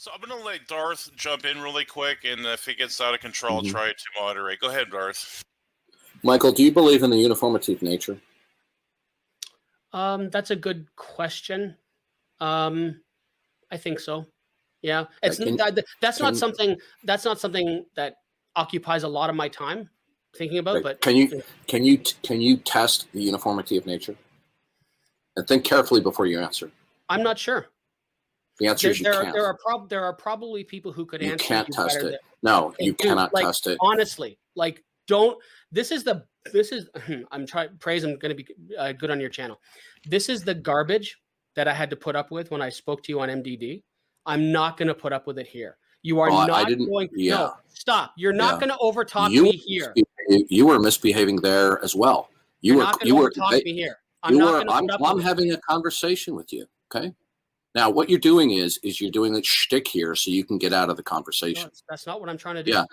So I'm going to let Darth jump in really quick, and if it gets out of control, I'll try to moderate. Go ahead, Darth. Michael, do you believe in the uniformity of nature? That's a good question. I think so. Yeah, it's that's not something that occupies a lot of my time thinking about. Right. But can you test the uniformity of nature? And think carefully before you answer. I'm not sure. The answer is you can't. There are probably people who could answer. You can't test it. No, you cannot test it. Honestly, like I'm trying. Praise, I'm going to be good on your channel. This is the garbage that I had to put up with when I spoke to you on MDD. I'm not going to put up with it here. You are not going. Yeah. No, stop. You're not going to overtalk me here. You were misbehaving there as well. You're not going to overtalk me here. I'm having a conversation with you. Okay. Now, what you're doing is you're doing the shtick here so you can get out of the conversation. No, that's not what I'm trying to do. Yeah.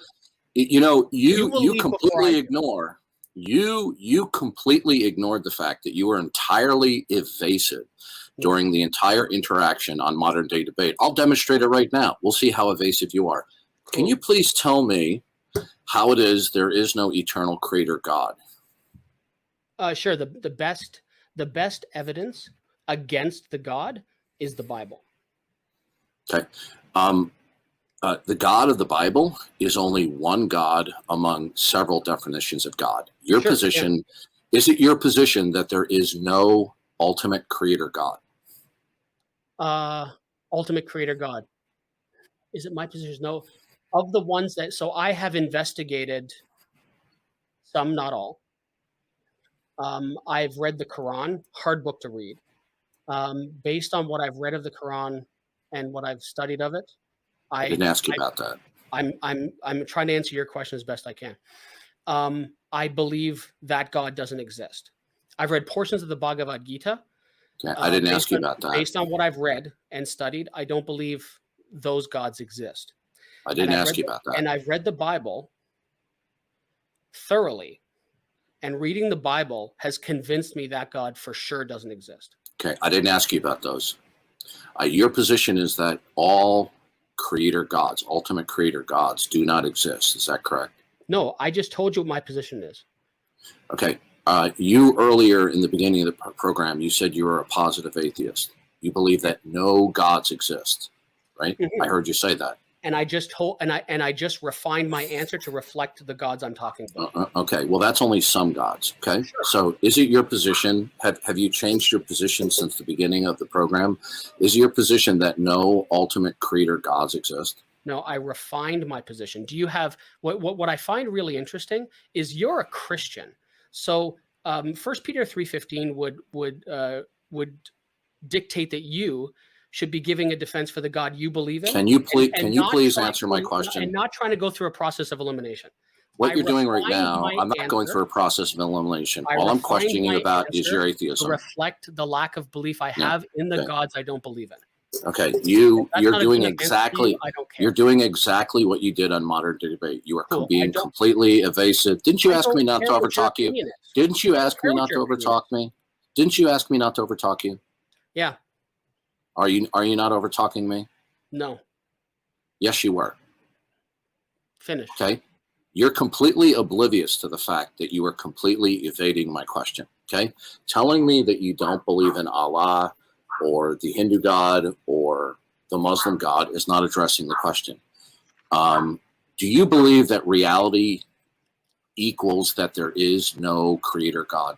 You completely ignore. You completely ignored the fact that you were entirely evasive during the entire interaction on Modern Day Debate. I'll demonstrate it right now. We'll see how evasive you are. Cool. Can you please tell me how it is there is no eternal creator God? Sure. The best evidence against the God is the Bible. Okay. The God of the Bible is only one God among several definitions of God. Your position, is it your position that there is no ultimate creator God? Ultimate creator God. Is it my position? No. Of the ones that, so I have investigated some, not all. I've read the Quran, hard book to read. Based on what I've read of the Quran and what I've studied of it, I didn't ask you about that. I'm trying to answer your question as best I can. I believe that God doesn't exist. I've read portions of the Bhagavad Gita. Okay, I didn't ask you about that. Based on what I've read and studied, I don't believe those gods exist. I didn't ask you about that. And I've read the Bible thoroughly, and reading the Bible has convinced me that God for sure doesn't exist. Okay, I didn't ask you about those. Your position is that all creator gods, ultimate creator gods, do not exist. Is that correct? No, I just told you what my position is. Okay. You earlier in the beginning of the program, you said you were a positive atheist. You believe that no gods exist, right? Mm-hmm. I heard you say that. And I just I just refined my answer to reflect the gods I'm talking about. Okay, well, that's only some gods. Okay, sure. So is it your position? Have you changed your position since the beginning of the program? Is it your position that no ultimate creator gods exist? No, I refined my position. Do you have what I find really interesting is you're a Christian. So 1 Peter 3:15 would dictate that you should be giving a defense for the God you believe in. Can you please answer my question? And not trying to go through a process of elimination. What you're doing right now, I'm not going through a process of elimination. All I'm questioning you about is your atheism. To reflect the lack of belief I have in the gods I don't believe in. Okay, you're doing exactly what you did on Modern Day Debate. You are being completely evasive. Didn't you ask me not to overtalk you? Didn't you ask me not to overtalk me? Didn't you ask me not to overtalk you? Yeah. Are you not overtalking me? No. Yes, you were. Finish. Okay. You're completely oblivious to the fact that you are completely evading my question. Okay. Telling me that you don't believe in Allah or the Hindu God or the Muslim God is not addressing the question. Do you believe that reality equals that there is no creator God?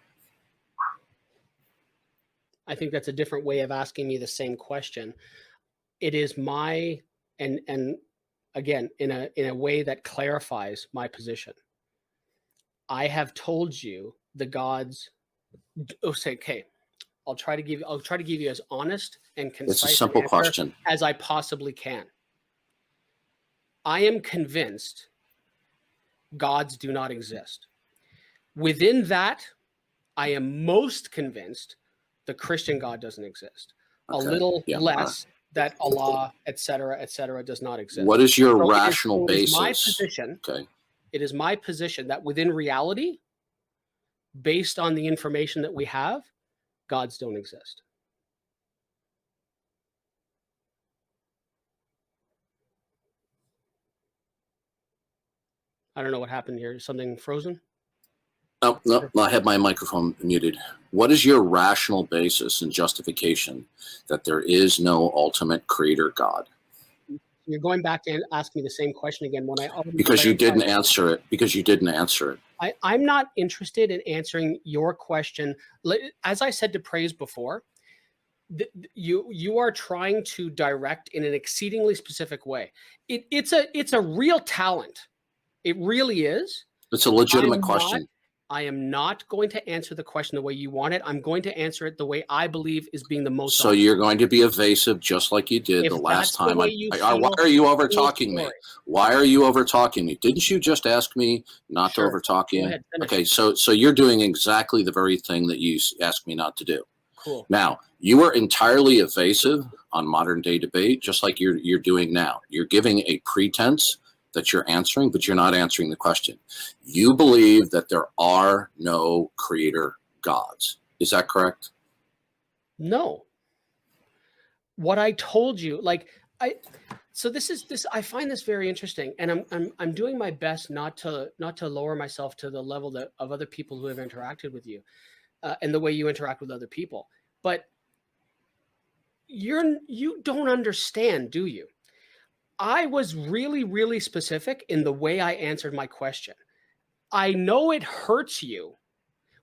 I think that's a different way of asking me the same question. It is my, and again, in a way that clarifies my position. I have told you the gods. Okay, I'll try to give you as honest and concise it's a simple question as I possibly can. I am convinced gods do not exist. Within that, I am most convinced the Christian God doesn't exist. Okay. A little less that Allah, etc., does not exist. What is your rational basis? My position. Okay. It is my position that within reality, based on the information that we have, gods don't exist. I don't know what happened here. Is something frozen? Oh, no, I have my microphone muted. What is your rational basis and justification that there is no ultimate creator God? You're going back to ask me the same question again when I already Because you didn't clarified. answer it. Because you didn't answer it. I'm not interested in answering your question. As I said to Praise before, you are trying to direct in an exceedingly specific way. It's a real talent. It really is. It's a legitimate question. I am not going to answer the question the way you want it. I'm going to answer it the way I believe is being the most. So you're going to be evasive just like you did the last time. Why are you over talking me? Why are you over talking me? Didn't you just ask me not to over talk you? Okay, so you're doing exactly the very thing that you asked me not to do. Cool. Now, you are entirely evasive on modern day debate, just like you're doing now. You're giving a pretense that you're answering, but you're not answering the question. You believe that there are no creator gods. Is that correct? No. What I told you, so this I find this very interesting, and I'm doing my best not to lower myself to the level of other people who have interacted with you, and the way you interact with other people. But you don't understand, do you? I was really, really specific in the way I answered my question. I know it hurts you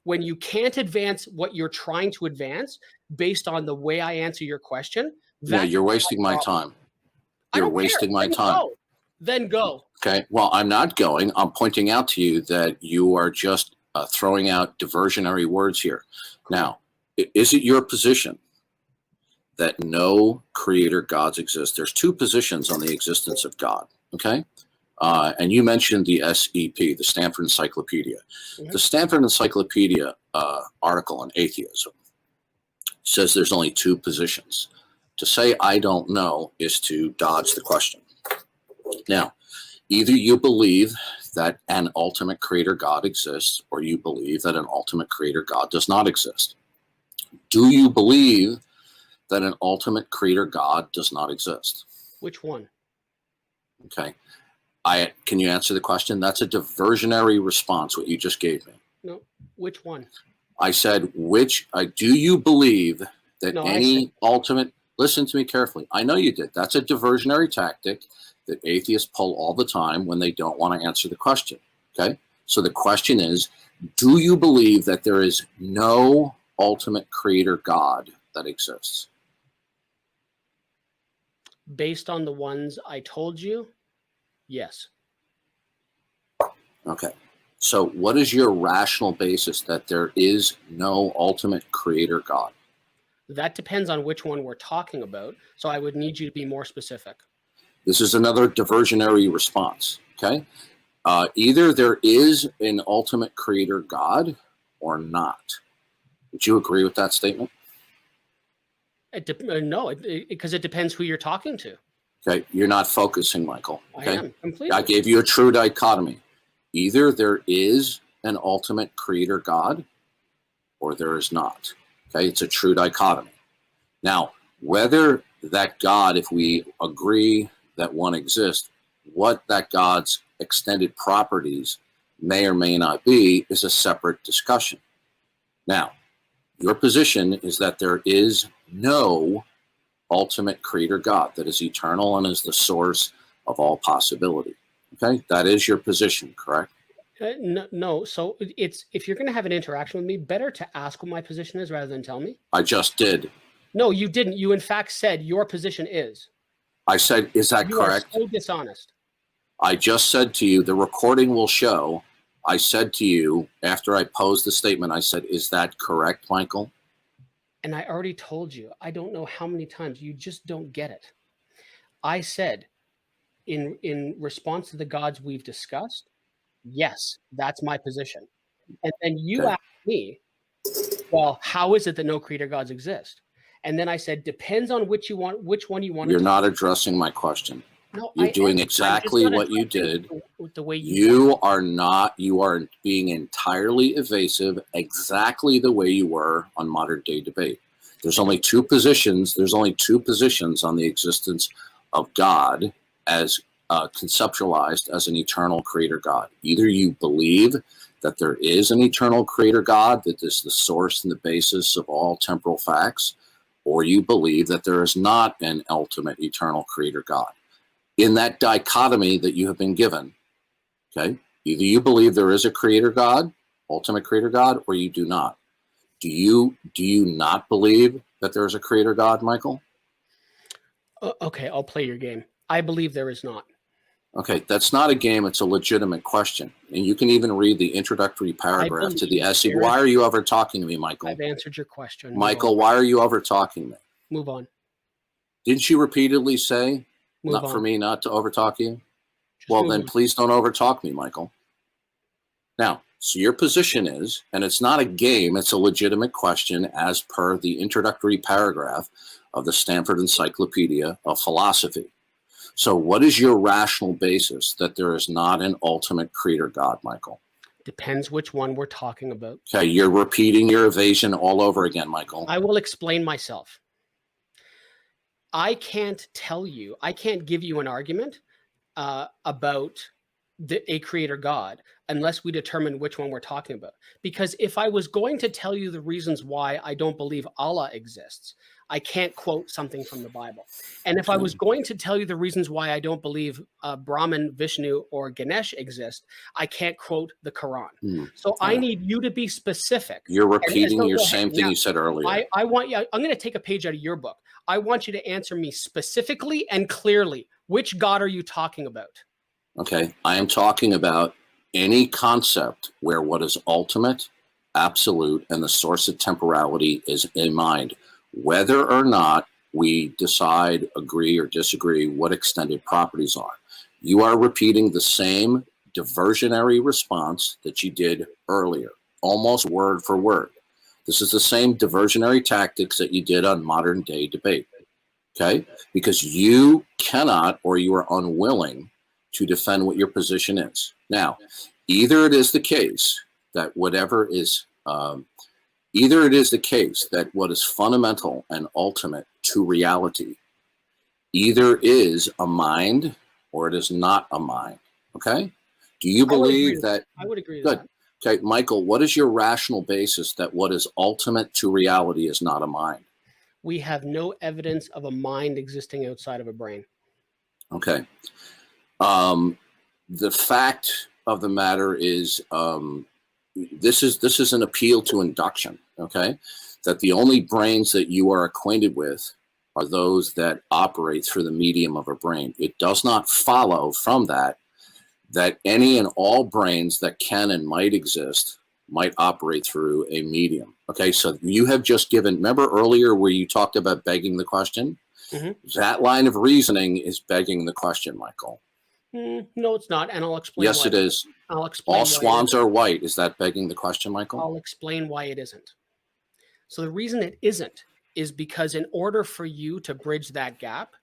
when you can't advance what you're trying to advance based on the way I answer your question. Yeah, you're wasting my time. You're wasting my time. Then go. Okay. Well, I'm not going. I'm pointing out to you that you are just throwing out diversionary words here. Now, is it your position that no creator gods exist? There's two positions on the existence of God, okay? And you mentioned the SEP, the Stanford Encyclopedia. Mm-hmm. The Stanford Encyclopedia article on atheism says there's only two positions. To say I don't know is to dodge the question. Now, either you believe that an ultimate creator God exists, or you believe that an ultimate creator God does not exist. Do you believe that an ultimate creator God does not exist? Which one? Okay. Can you answer the question? That's a diversionary response, what you just gave me. No. Which one? I said, do you believe that ultimate, listen to me carefully. I know you did. That's a diversionary tactic that atheists pull all the time when they don't want to answer the question. Okay. So the question is, do you believe that there is no ultimate creator God that exists? Based on the ones I told you, yes. Okay. So what is your rational basis that there is no ultimate creator God? That depends on which one we're talking about. So I would need you to be more specific. This is another diversionary response. Okay. Either there is an ultimate creator God or not. Would you agree with that statement? No, because it depends who you're talking to. Okay, you're not focusing, Michael. Okay, I am completely. I gave you a true dichotomy. Either there is an ultimate creator God, or there is not. Okay, it's a true dichotomy. Now, whether that God, if we agree that one exists, what that God's extended properties may or may not be is a separate discussion. Now, your position is that there is no ultimate creator God that is eternal and is the source of all possibility. Okay, that is your position, correct? No. So if you're going to have an interaction with me, better to ask what my position is rather than tell me. I just did. No, you didn't. You in fact said your position is. I said, is that correct? You are so dishonest. I just said to you, the recording will show. I said to you after I posed the statement, I said, is that correct, Michael? And I already told you, I don't know how many times, you just don't get it. I said, in response to the gods we've discussed, yes, that's my position. And then you asked me, well, how is it that no creator gods exist? And then I said, depends on which one you want. You're not addressing my question. No, you're doing exactly what you did. The way you are not. You are being entirely evasive, exactly the way you were on modern day debate. There's only two positions. There's only two positions on the existence of God as conceptualized as an eternal creator God. Either you believe that there is an eternal creator God that is the source and the basis of all temporal facts, or you believe that there is not an ultimate eternal creator God. In that dichotomy that you have been given, okay, either you believe there is a creator God, ultimate creator God, or you do not. Do you not believe that there is a creator God, Michael? Okay, I'll play your game. I believe there is not. Okay, that's not a game. It's a legitimate question. And you can even read the introductory paragraph to the essay. Why are you ever talking to me, Michael? I've answered your question. Michael, why are you ever talking to me? Move on. Didn't you repeatedly say, Move not on. for me not to overtalk you? Just Well, move then on. please don't overtalk me, Michael. Now, so your position is, and it's not a game, it's a legitimate question as per the introductory paragraph of the Stanford Encyclopedia of Philosophy. So what is your rational basis that there is not an ultimate creator God, Michael? Depends which one we're talking about. Okay, you're repeating your evasion all over again, Michael. I will explain myself. I can't tell you, I can't give you an argument about a creator God unless we determine which one we're talking about. Because if I was going to tell you the reasons why I don't believe Allah exists, I can't quote something from the Bible. And if I was going to tell you the reasons why I don't believe Brahman, Vishnu, or Ganesh exist, I can't quote the Quran. So I need you to be specific. You're repeating your go same ahead. thing Now, you said earlier. I want you, I'm going to take a page out of your book. I want you to answer me specifically and clearly. Which God are you talking about? Okay, I am talking about any concept where what is ultimate, absolute, and the source of temporality is in mind, whether or not we decide, agree, or disagree what extended properties are. You are repeating the same diversionary response that you did earlier, almost word for word. This is the same diversionary tactics that you did on modern day debate, okay? Because you cannot, or you are unwilling to defend what your position is. Now, either it is the case that whatever is, either it is the case that what is fundamental and ultimate to reality either is a mind or it is not a mind, okay? Do you believe that? I would agree with Good. that. Okay, Michael, what is your rational basis that what is ultimate to reality is not a mind? We have no evidence of a mind existing outside of a brain. Okay. The fact of the matter is, this is an appeal to induction, okay? That the only brains that you are acquainted with are those that operate through the medium of a brain. It does not follow from that any and all brains that can and might exist might operate through a medium. Okay, so you have just given, remember earlier where you talked about begging the question? Mm-hmm. That line of reasoning is begging the question, Michael. No, it's not, and I'll explain. Yes, it is. I'll explain. All swans are white. Is that begging the question, Michael? I'll explain why it isn't. So the reason it isn't is because in order for you to bridge that gap,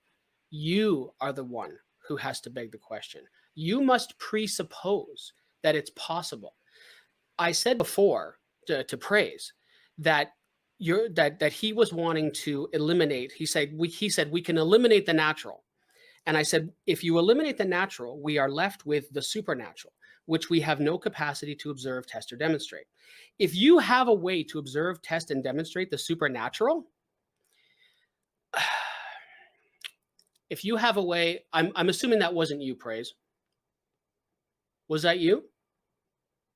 you are the one who has to beg the question. You must presuppose that it's possible. I said before to Praise that that he was wanting to eliminate. He said we can eliminate the natural. And I said, if you eliminate the natural, we are left with the supernatural, which we have no capacity to observe, test, or demonstrate. If you have a way to observe, test, and demonstrate the supernatural, if you have a way, I'm assuming that wasn't you, Praise. Was that you?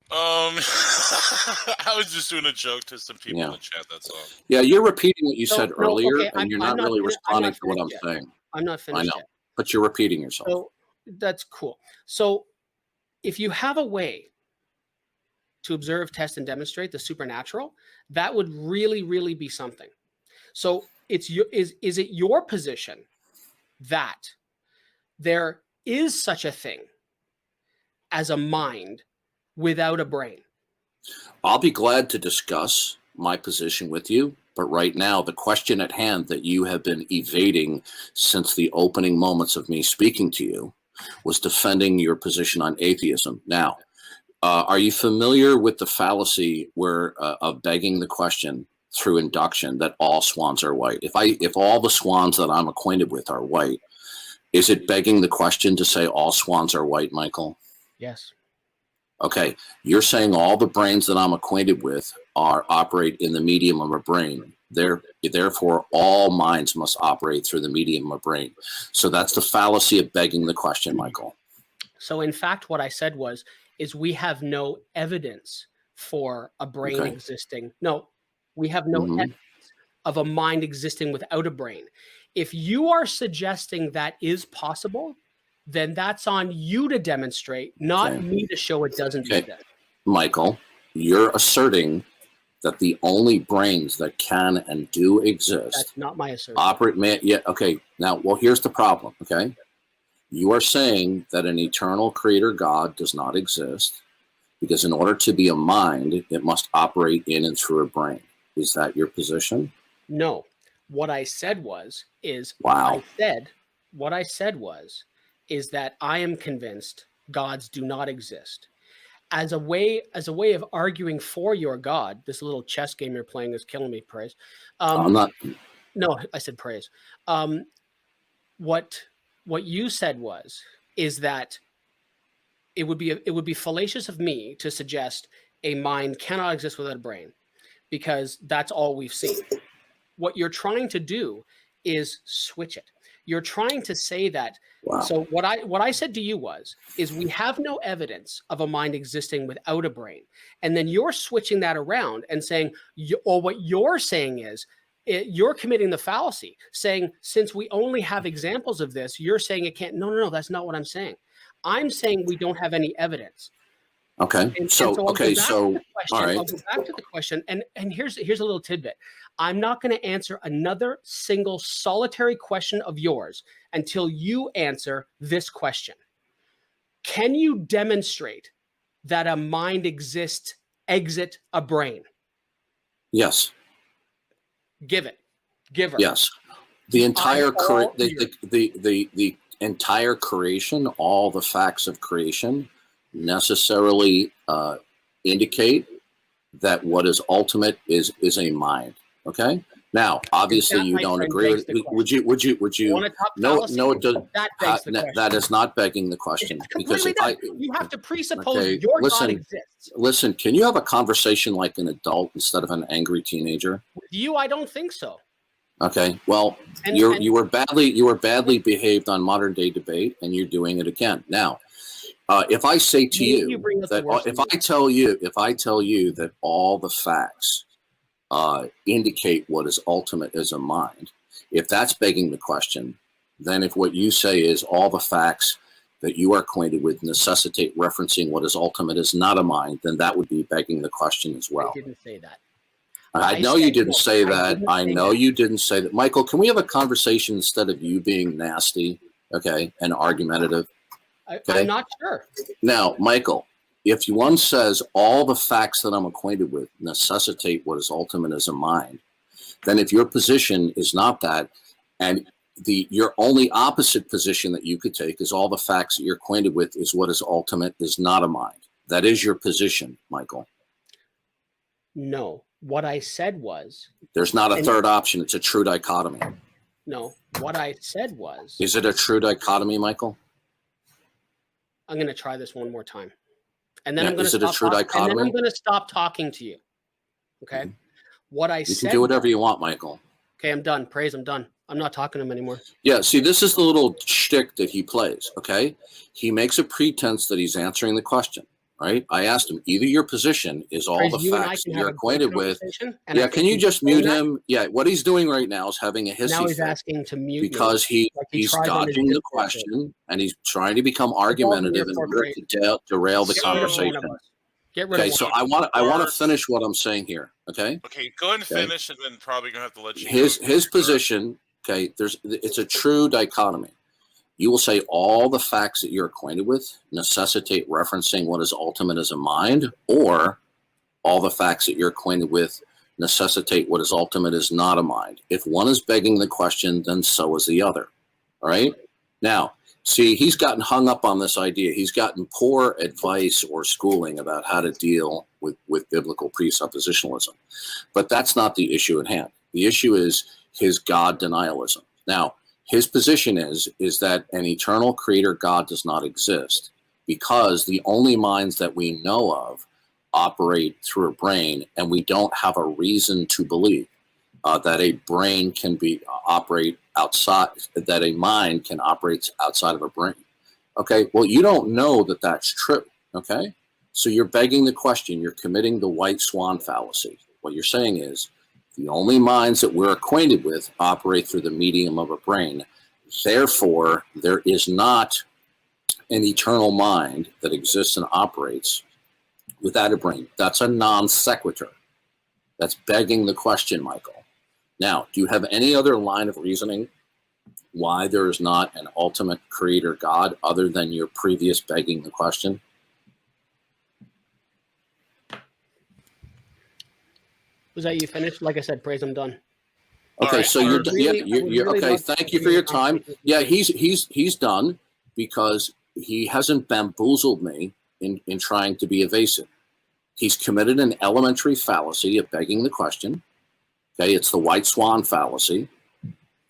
I was just doing a joke to some people in the chat, that's all. Yeah, you're repeating what you said earlier, okay, and you're not really responding to what I'm saying. I'm not finished yet. But you're repeating yourself. So that's cool. So if you have a way to observe, test, and demonstrate the supernatural, that would really, really be something. So is it your position that there is such a thing as a mind without a brain? I'll be glad to discuss my position with you. But right now, the question at hand that you have been evading since the opening moments of me speaking to you was defending your position on atheism. Now, are you familiar with the fallacy of begging the question through induction that all swans are white? If all the swans that I'm acquainted with are white, Is it begging the question to say all swans are white, Michael? Yes. Okay, you're saying all the brains that I'm acquainted with operate in the medium of a brain. Therefore, all minds must operate through the medium of a brain. So that's the fallacy of begging the question, Michael. So in fact, what I said is we have no evidence for a brain existing. No, we have no evidence of a mind existing without a brain. If you are suggesting that is possible, then that's on you to demonstrate, not me to show it doesn't exist. Michael, you're asserting that the only brains that can and do exist. That's not my assertion. Now, well, here's the problem, okay? You are saying that an eternal creator God does not exist because in order to be a mind, it must operate in and through a brain. Is that your position? No. What I said is that I am convinced gods do not exist. As a way of arguing for your God, this little chess game you're playing is killing me, Praise. I'm not. No, I said Praise. What you said is that it would be fallacious of me to suggest a mind cannot exist without a brain, because that's all we've seen. What you're trying to do is switch it. You're trying to say that. Wow. So what I said to you is we have no evidence of a mind existing without a brain. And then you're switching that around and saying, what you're saying is you're committing the fallacy, saying, since we only have examples of this, you're saying it can't. No, that's not what I'm saying. I'm saying we don't have any evidence. Okay. So all right. I'll go back to the question. And here's a little tidbit. I'm not going to answer another single solitary question of yours until you answer this question. Can you demonstrate that a mind exists exit a brain? Yes. Give her. Yes. The entire the entire creation, all the facts of creation necessarily indicate that what is ultimate is a mind. Okay. Now, obviously, you don't agree with. Would you? No, it doesn't. That is not begging the question, because you have to presuppose your God exists. Listen, can you have a conversation like an adult instead of an angry teenager? With you, I don't think so. Okay. Well, you were badly behaved on Modern Day Debate, and you're doing it again now. If I say to you that if I tell you that all the facts indicate what is ultimate as a mind, if that's begging the question, then if what you say is all the facts that you are acquainted with necessitate referencing what is ultimate is not a mind, then that would be begging the question as well. I didn't say that. I know you didn't say that. I know you didn't say that. Michael, can we have a conversation instead of you being nasty, okay, and argumentative? I'm not sure. Now, Michael, if one says all the facts that I'm acquainted with necessitate what is ultimate as a mind, then if your position is not that, and your only opposite position that you could take is all the facts that you're acquainted with is what is ultimate is not a mind. That is your position, Michael. No, what I said was... There's not a third option. It's a true dichotomy. No, what I said was... Is it a true dichotomy, Michael? I'm going to try this one more time. And then I'm going to stop talking to you. Okay? Mm-hmm. What I said... You can do whatever you want, Michael. Okay, I'm done. Praise, I'm done. I'm not talking to him anymore. Yeah, see, this is the little shtick that he plays, okay? He makes a pretense that he's answering the question, right? I asked him, either your position is all Praise, the facts that you're acquainted with. Yeah, can you just mute him? Yeah, what he's doing right now is having a hissy Now he's asking to mute because he's dodging the question and he's trying to become argumentative in order to derail the conversation. Okay, so I want to finish what I'm saying here. Okay. Okay, go ahead and finish, and then probably gonna have to let you. His position. Okay, it's a true dichotomy. You will say all the facts that you're acquainted with necessitate referencing what is ultimate as a mind, or all the facts that you're acquainted with necessitate what is ultimate as not a mind. If one is begging the question, then so is the other. All right. Now, see, he's gotten hung up on this idea. He's gotten poor advice or schooling about how to deal with biblical presuppositionalism. But that's not the issue at hand. The issue is his God denialism. Now, His position is that an eternal creator God does not exist because the only minds that we know of operate through a brain, and we don't have a reason to believe that a brain can operate outside, that a mind can operate outside of a brain. Okay, well, you don't know that that's true. Okay, so you're begging the question. You're committing the white swan fallacy. What you're saying is the only minds that we're acquainted with operate through the medium of a brain. Therefore, there is not an eternal mind that exists and operates without a brain. That's a non sequitur. That's begging the question, Michael. Now, do you have any other line of reasoning why there is not an ultimate creator God other than your previous begging the question? Was that you finished? Like I said, praise, I'm done. Okay, right, so you're okay. Thank you for your time. Yeah, he's done because he hasn't bamboozled me in trying to be evasive. He's committed an elementary fallacy of begging the question. Okay, it's the white swan fallacy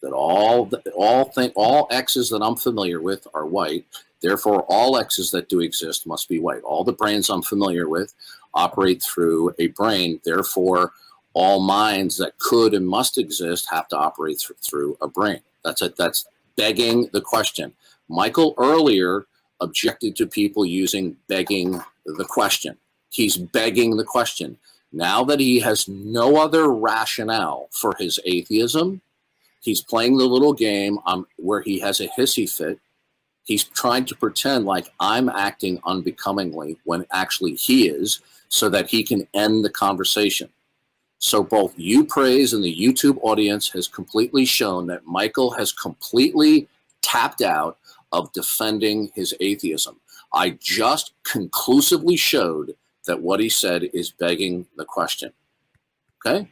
that all X's that I'm familiar with are white. Therefore, all X's that do exist must be white. All the brains I'm familiar with operate through a brain. Therefore, all minds that could and must exist have to operate through a brain. That's it. That's begging the question. Michael earlier objected to people using begging the question. He's begging the question. Now that he has no other rationale for his atheism, he's playing the little game where he has a hissy fit. He's trying to pretend like I'm acting unbecomingly when actually he is, so that he can end the conversation. So both you, Praise, and the YouTube audience has completely shown that Michael has completely tapped out of defending his atheism. I just conclusively showed that what he said is begging the question. Okay?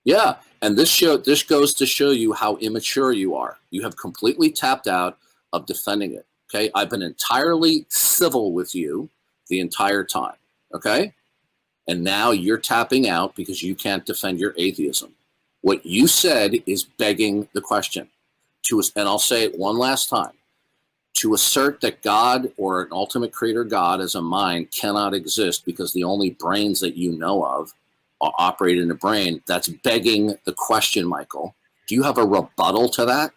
Yeah, and this goes to show you how immature you are. You have completely tapped out of defending it. Okay? I've been entirely civil with you the entire time. Okay? And now you're tapping out because you can't defend your atheism. What you said is begging the question. And I'll say it one last time. To assert that God or an ultimate creator God as a mind cannot exist because the only brains that you know of operate in a brain, that's begging the question, Michael. Do you have a rebuttal to that?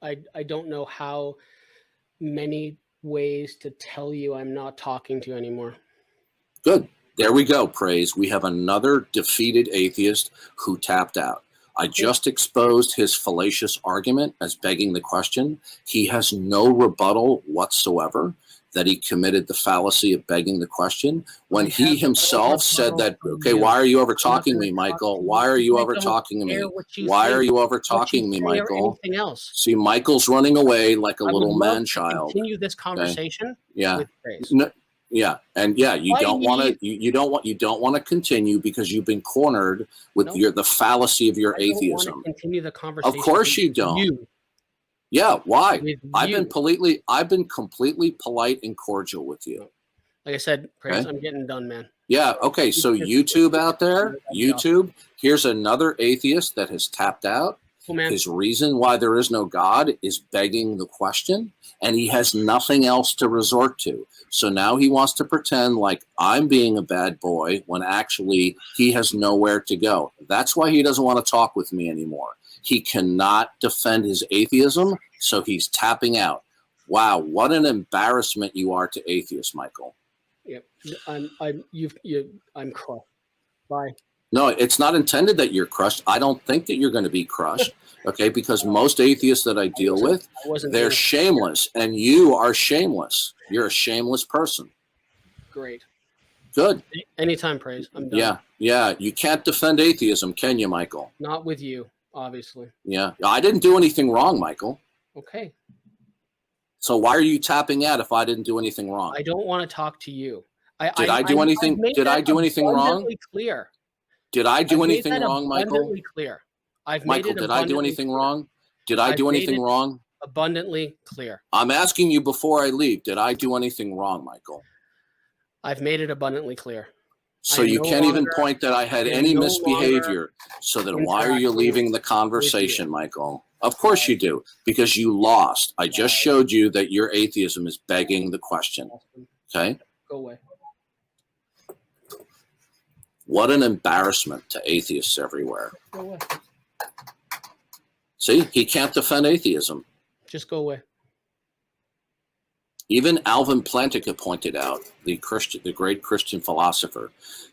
I don't know how many ways to tell you I'm not talking to you anymore. Good. There we go, Praise. We have another defeated atheist who tapped out. I just exposed his fallacious argument as begging the question. He has no rebuttal whatsoever that he committed the fallacy of begging the question when he himself said that, okay, why are you over talking me, Michael? Why are you over talking me? Why are you over talking me, Michael? Anything else? See, Michael's running away like a little man-child. Continue this conversation. Yeah. With Praise. No, yeah, and yeah, you don't want to continue because you've been cornered with the fallacy of your atheism. Continue the conversation. Of course you don't. Yeah, why? I've been completely polite and cordial with you. Like I said, Praise, I'm getting done, man. Yeah, okay, so YouTube out there, here's another atheist that has tapped out. Cool, man. His reason why there is no God is begging the question, and he has nothing else to resort to. So now he wants to pretend like I'm being a bad boy when actually he has nowhere to go. That's why he doesn't want to talk with me anymore. He cannot defend his atheism, so he's tapping out. Wow, what an embarrassment you are to atheists, Michael. Yep, I'm crushed. Bye. No, it's not intended that you're crushed. I don't think that you're going to be crushed, okay? Because most atheists that I deal with, they're shameless, and you are shameless. You're a shameless person. Great. Good. Anytime, Praise. I'm done. Yeah. You can't defend atheism, can you, Michael? Not with you, obviously. Yeah. I didn't do anything wrong, Michael. Okay. So why are you tapping out if I didn't do anything wrong? I don't want to talk to you. Did I do anything wrong? Clear. Did I do anything wrong, Michael? Abundantly clear. Michael, did I do anything wrong? Did I do anything wrong? Abundantly clear. I'm asking you before I leave. Did I do anything wrong, Michael? I've made it abundantly clear. So I am you no can't even longer- point that I had I am any no misbehavior. So then why are you interacting leaving the conversation, Michael? Of course you do, because you lost. I just showed you that your atheism is begging the question. Okay? Go away. What an embarrassment to atheists everywhere. Go away. See, he can't defend atheism. Just go away. Even Alvin Plantinga pointed out, the great Christian philosopher,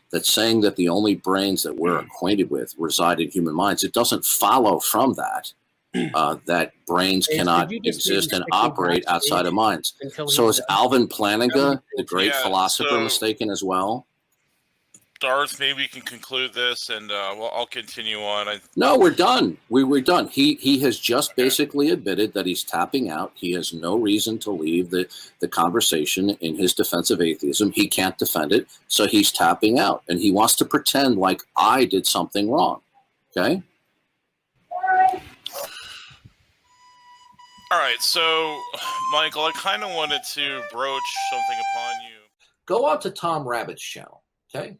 that saying that the only brains that we're acquainted with reside in human minds, it doesn't follow from that that brains cannot exist and operate outside of minds. So is Alvin Plantinga, the great philosopher, mistaken as well? Darth, maybe we can conclude this, and well, I'll continue on. No, we're done. We're done. He has just basically admitted that he's tapping out. He has no reason to leave the conversation in his defense of atheism. He can't defend it, so he's tapping out. And he wants to pretend like I did something wrong. Okay? All right, so, Michael, I kind of wanted to broach something upon you. Go on to Tom Rabbit's channel, okay?